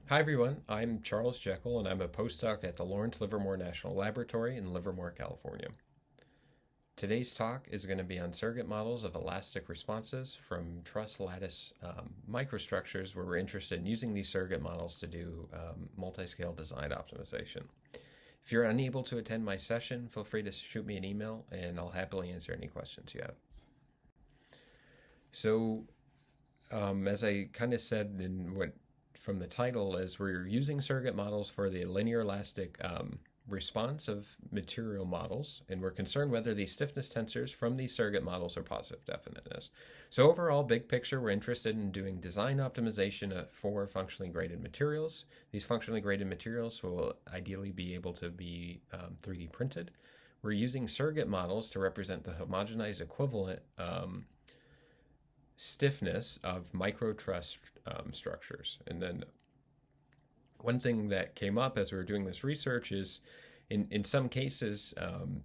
Hi everyone, I'm Charles Jekyll and I'm a postdoc at the Lawrence Livermore National Laboratory in Livermore, California. Today's talk is going to be on surrogate models of elastic responses from truss lattice microstructures where we're interested in using these surrogate models to do multiscale design optimization. If you're unable to attend my session, feel free to shoot me an email and I'll happily answer any questions you have. So, as I kind of said from the title, is we're using surrogate models for the linear elastic response of material models, and we're concerned whether these stiffness tensors from these surrogate models are positive definiteness. So overall, big picture, we're interested in doing design optimization for functionally graded materials. These functionally graded materials will ideally be able to be 3D printed. We're using surrogate models to represent the homogenized equivalent stiffness of micro truss structures. And then one thing that came up as we were doing this research is in some cases,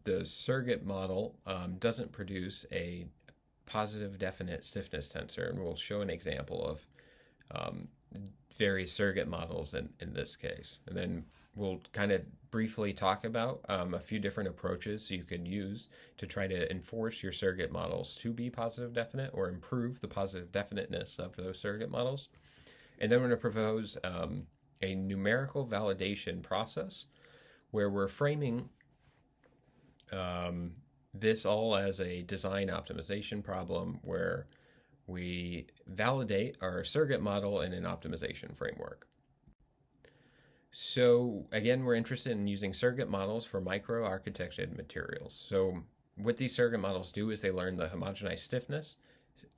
the surrogate model doesn't produce a positive definite stiffness tensor. And we'll show an example of various surrogate models in this case. And then we'll kind of briefly talk about a few different approaches you can use to try to enforce your surrogate models to be positive definite or improve the positive definiteness of those surrogate models. And then we're going to propose a numerical validation process where we're framing this all as a design optimization problem where we validate our surrogate model in an optimization framework. So again, we're interested in using surrogate models for micro-architected materials. So what these surrogate models do is they learn the homogenized stiffness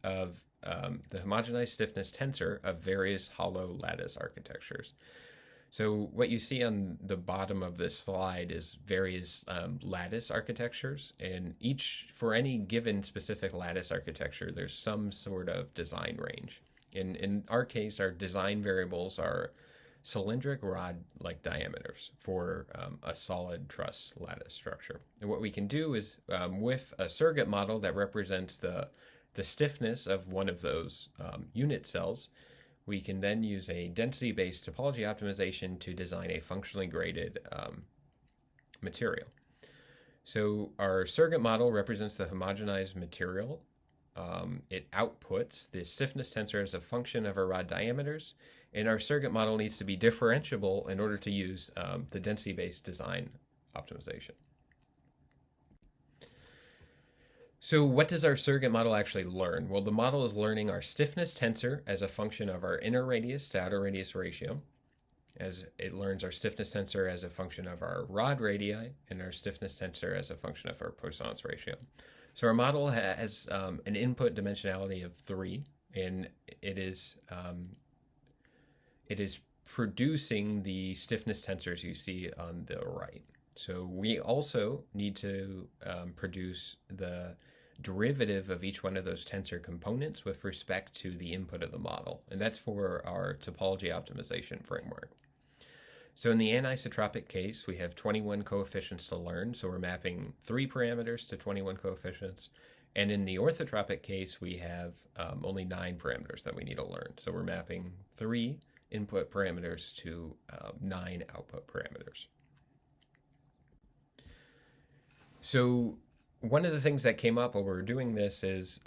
of the homogenized stiffness tensor of various hollow lattice architectures. So what you see on the bottom of this slide is various lattice architectures, and for any given specific lattice architecture, there's some sort of design range. In our case, our design variables are cylindric rod-like diameters for a solid truss lattice structure. And what we can do is with a surrogate model that represents the stiffness of one of those unit cells, we can then use a density-based topology optimization to design a functionally graded material. So our surrogate model represents the homogenized material. It outputs the stiffness tensor as a function of our rod diameters, and our surrogate model needs to be differentiable in order to use the density-based design optimization. So what does our surrogate model actually learn? Well, the model is learning our stiffness tensor as a function of our inner radius to outer radius ratio, as it learns our stiffness tensor as a function of our rod radii, and our stiffness tensor as a function of our Poisson's ratio. So our model has an input dimensionality of 3, and it is producing the stiffness tensors you see on the right. So we also need to produce the derivative of each one of those tensor components with respect to the input of the model. And that's for our topology optimization framework. So in the anisotropic case, we have 21 coefficients to learn. So we're mapping 3 parameters to 21 coefficients. And in the orthotropic case, we have only 9 parameters that we need to learn. So we're mapping 3 input parameters to 9 output parameters. So one of the things that came up while we were doing this is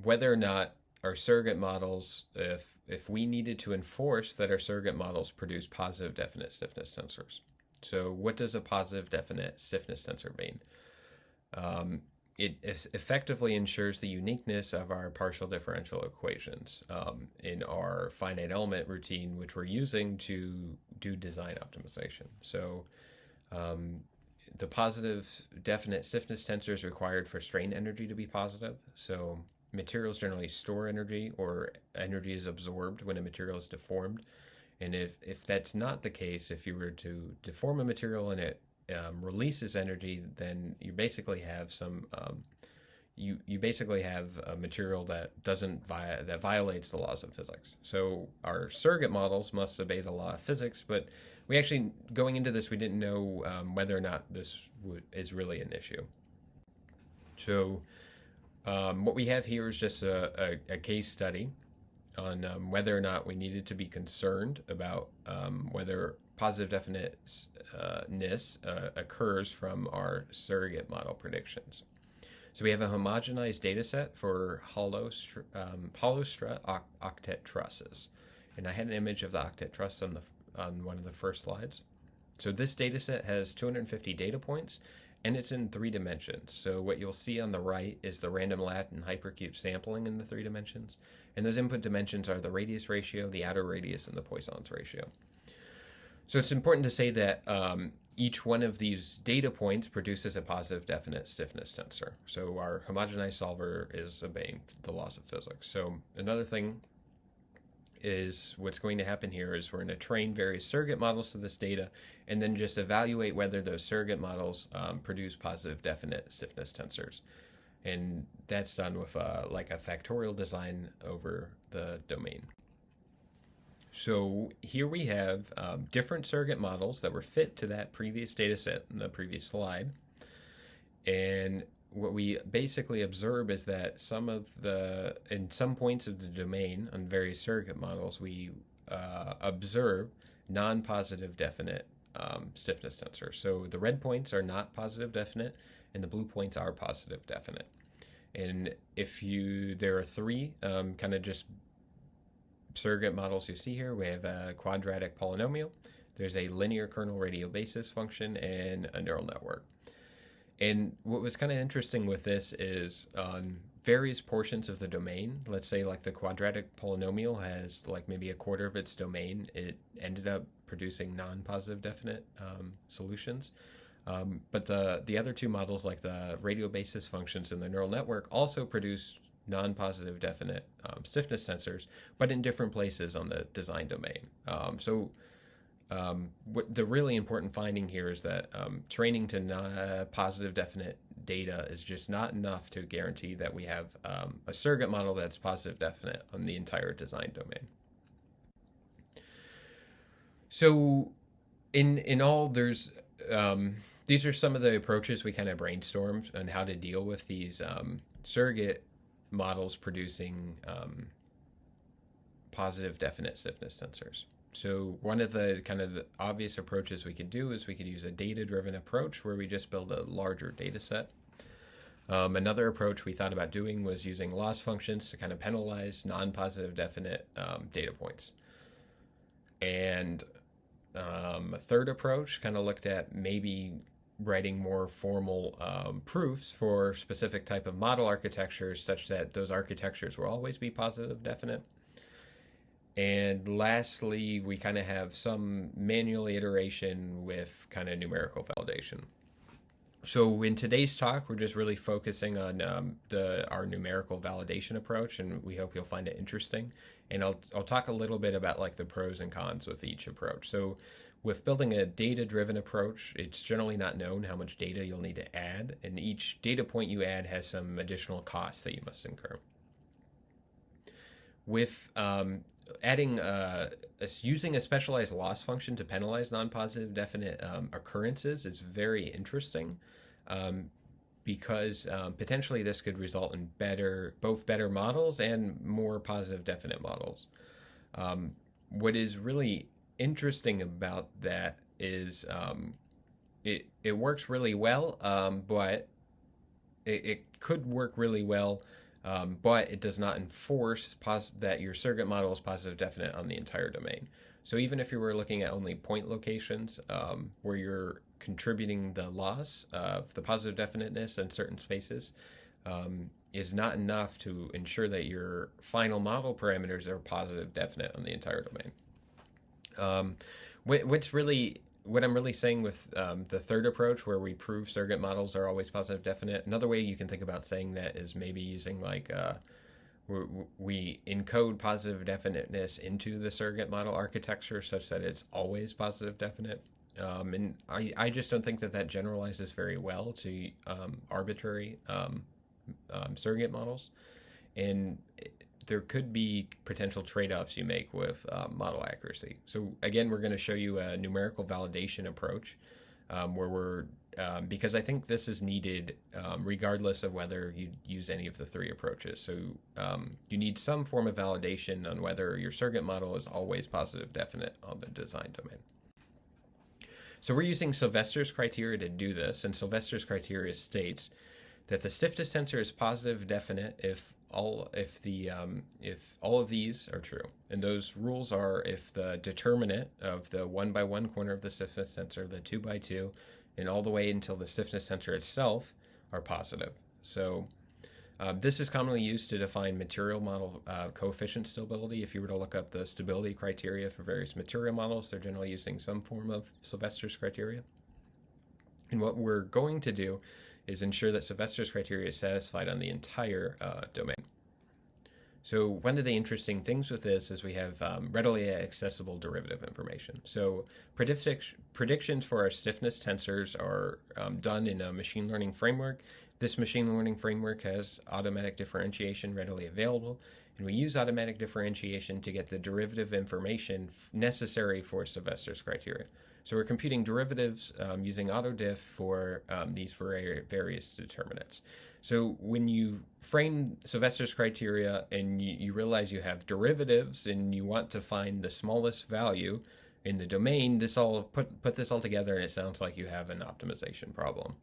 whether or not our surrogate models, if we needed to enforce that our surrogate models produce positive definite stiffness tensors. So what does a positive definite stiffness tensor mean? It effectively ensures the uniqueness of our partial differential equations in our finite element routine, which we're using to do design optimization. So the positive definite stiffness tensor is required for strain energy to be positive. So materials generally store energy, or energy is absorbed when a material is deformed. And if that's not the case, if you were to deform a material and it releases energy, then you basically have you basically have a material that that violates the laws of physics. So our surrogate models must obey the law of physics, but we actually, going into this, we didn't know whether or not this is really an issue. So what we have here is just a case study on whether or not we needed to be concerned about whether positive definiteness occurs from our surrogate model predictions. So we have a homogenized data set for hollow strut octet trusses. And I had an image of the octet truss on one of the first slides. So this data set has 250 data points, and it's in 3 dimensions. So what you'll see on the right is the random lat and hypercube sampling in the 3 dimensions. And those input dimensions are the radius ratio, the outer radius, and the Poisson's ratio. So it's important to say that each one of these data points produces a positive definite stiffness tensor. So our homogenized solver is obeying the laws of physics. So another thing is what's going to happen here is we're going to train various surrogate models to this data and then just evaluate whether those surrogate models produce positive definite stiffness tensors. And that's done with like a factorial design over the domain. So here we have different surrogate models that were fit to that previous data set in the previous slide. And what we basically observe is that in some points of the domain on various surrogate models, we observe non-positive definite stiffness tensors. So the red points are not positive definite, and the blue points are positive definite. And there are 3 kind of just surrogate models you see here. We have a quadratic polynomial, there's a linear kernel radial basis function, and a neural network. And what was kind of interesting with this is on various portions of the domain, let's say like the quadratic polynomial has like maybe a quarter of its domain, it ended up producing non-positive definite solutions. But the other 2 models, like the radial basis functions and the neural network, also produce non-positive definite stiffness tensors, but in different places on the design domain. What the really important finding here is that training to positive definite data is just not enough to guarantee that we have a surrogate model that's positive definite on the entire design domain. So in all, there's these are some of the approaches we kind of brainstormed on how to deal with these surrogate models producing positive definite stiffness tensors. So one of the kind of obvious approaches we could do is we could use a data-driven approach where we just build a larger data set. Another approach we thought about doing was using loss functions to kind of penalize non-positive definite data points. And a third approach kind of looked at maybe writing more formal proofs for specific type of model architectures such that those architectures will always be positive definite. And lastly, we kind of have some manual iteration with kind of numerical validation. So in today's talk, we're just really focusing on our numerical validation approach, and we hope you'll find it interesting. And I'll talk a little bit about like the pros and cons with each approach. So with building a data-driven approach, it's generally not known how much data you'll need to add, and each data point you add has some additional costs that you must incur. With using a specialized loss function to penalize non-positive definite occurrences is very interesting because potentially this could result in both better models and more positive definite models. What is really interesting about that is it works really well, but it could work really well, but it does not enforce that your surrogate model is positive definite on the entire domain. So even if you were looking at only point locations where you're contributing the loss of the positive definiteness in certain spaces, is not enough to ensure that your final model parameters are positive definite on the entire domain. What I'm really saying with the third approach, where we prove surrogate models are always positive definite, another way you can think about saying that is maybe using like we encode positive definiteness into the surrogate model architecture such that it's always positive definite. And I just don't think that generalizes very well to arbitrary surrogate models. And there could be potential trade-offs you make with model accuracy. So again, we're going to show you a numerical validation approach where we're because I think this is needed regardless of whether you use any of the three approaches. So you need some form of validation on whether your surrogate model is always positive definite on the design domain. So we're using Sylvester's criteria to do this, and Sylvester's criteria states that the stiffness tensor is positive definite if all of these are true. And those rules are if the determinant of the 1x1 corner of the stiffness tensor, the 2x2, and all the way until the stiffness tensor itself are positive. So this is commonly used to define material model coefficient stability. If you were to look up the stability criteria for various material models, they're generally using some form of Sylvester's criteria. And what we're going to do is ensure that Sylvester's criteria is satisfied on the entire domain. So one of the interesting things with this is we have readily accessible derivative information. So predictions for our stiffness tensors are done in a machine learning framework. This machine learning framework has automatic differentiation readily available, and we use automatic differentiation to get the derivative information necessary for Sylvester's criteria. So we're computing derivatives using autodiff for these various determinants. So when you frame Sylvester's criteria and you realize you have derivatives and you want to find the smallest value in the domain, put this all together and it sounds like you have an optimization problem.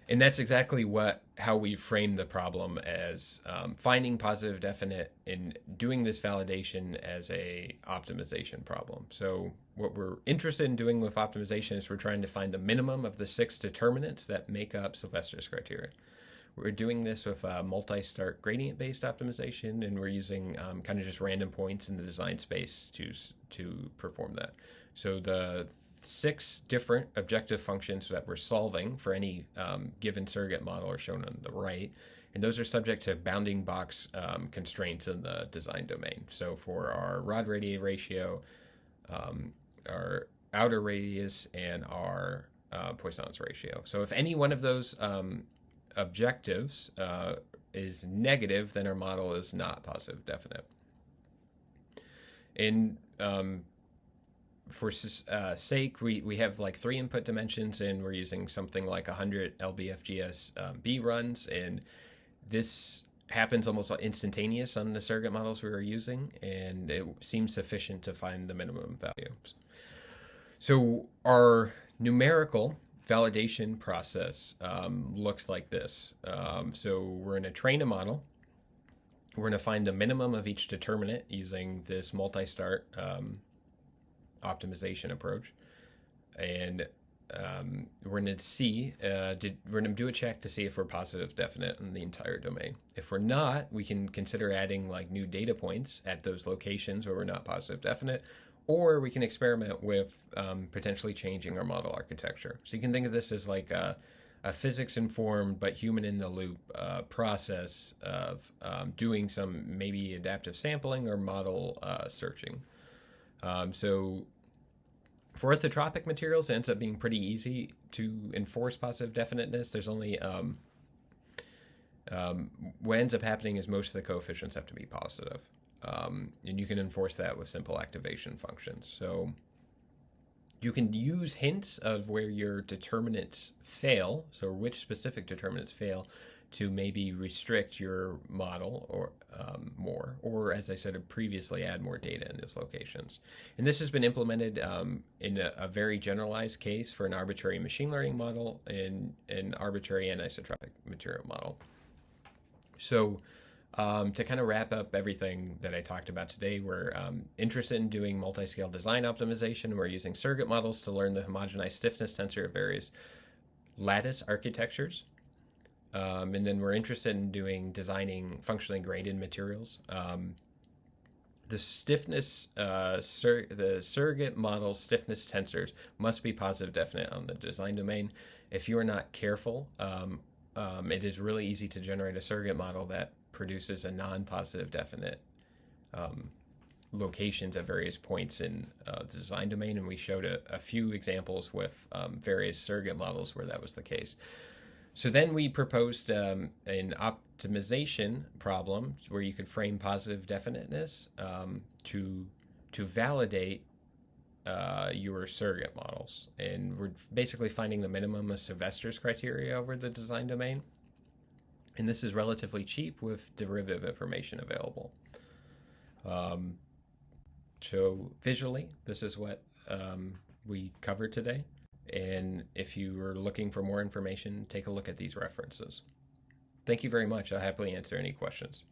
And that's exactly how we frame the problem as finding positive definite and doing this validation as a optimization problem. So what we're interested in doing with optimization is we're trying to find the minimum of the 6 determinants that make up Sylvester's criteria. We're doing this with multi-start gradient-based optimization, and we're using kind of just random points in the design space to perform that. So the 6 different objective functions that we're solving for any given surrogate model are shown on the right, and those are subject to bounding box constraints in the design domain. So for our rod radii ratio, our outer radius, and our Poisson's ratio. So if any one of those objectives is negative, then our model is not positive definite. And for sake, we have like 3 input dimensions, and we're using something like 100 LBFGS B runs, and this happens almost instantaneous on the surrogate models we were using, and it seems sufficient to find the minimum values. So our numerical validation process looks like this. So we're going to train a model. We're going to find the minimum of each determinant using this multi-start optimization approach, and we're going to see we're going to do a check to see if we're positive definite in the entire domain. If we're not, we can consider adding like new data points at those locations where we're not positive definite, or we can experiment with potentially changing our model architecture. So you can think of this as like a physics-informed but human-in-the-loop process of doing some maybe adaptive sampling or model searching. So for orthotropic materials, it ends up being pretty easy to enforce positive definiteness. There's only what ends up happening is most of the coefficients have to be positive. And you can enforce that with simple activation functions. So you can use hints of where your determinants fail, so which specific determinants fail, to maybe restrict your model or more, or as I said previously, add more data in those locations. And this has been implemented in a very generalized case for an arbitrary machine learning model and an arbitrary anisotropic material model. So to kind of wrap up everything that I talked about today, we're interested in doing multiscale design optimization. We're using surrogate models to learn the homogenized stiffness tensor of various lattice architectures. And then we're interested in designing functionally graded materials. The stiffness, the surrogate model stiffness tensors must be positive definite on the design domain. If you are not careful, it is really easy to generate a surrogate model that produces a non-positive definite locations at various points in the design domain, and we showed a few examples with various surrogate models where that was the case. So then we proposed an optimization problem where you could frame positive definiteness to validate your surrogate models. And we're basically finding the minimum of Sylvester's criteria over the design domain. And this is relatively cheap with derivative information available. So visually, this is what we covered today. And if you are looking for more information, take a look at these references. Thank you very much. I'll happily answer any questions.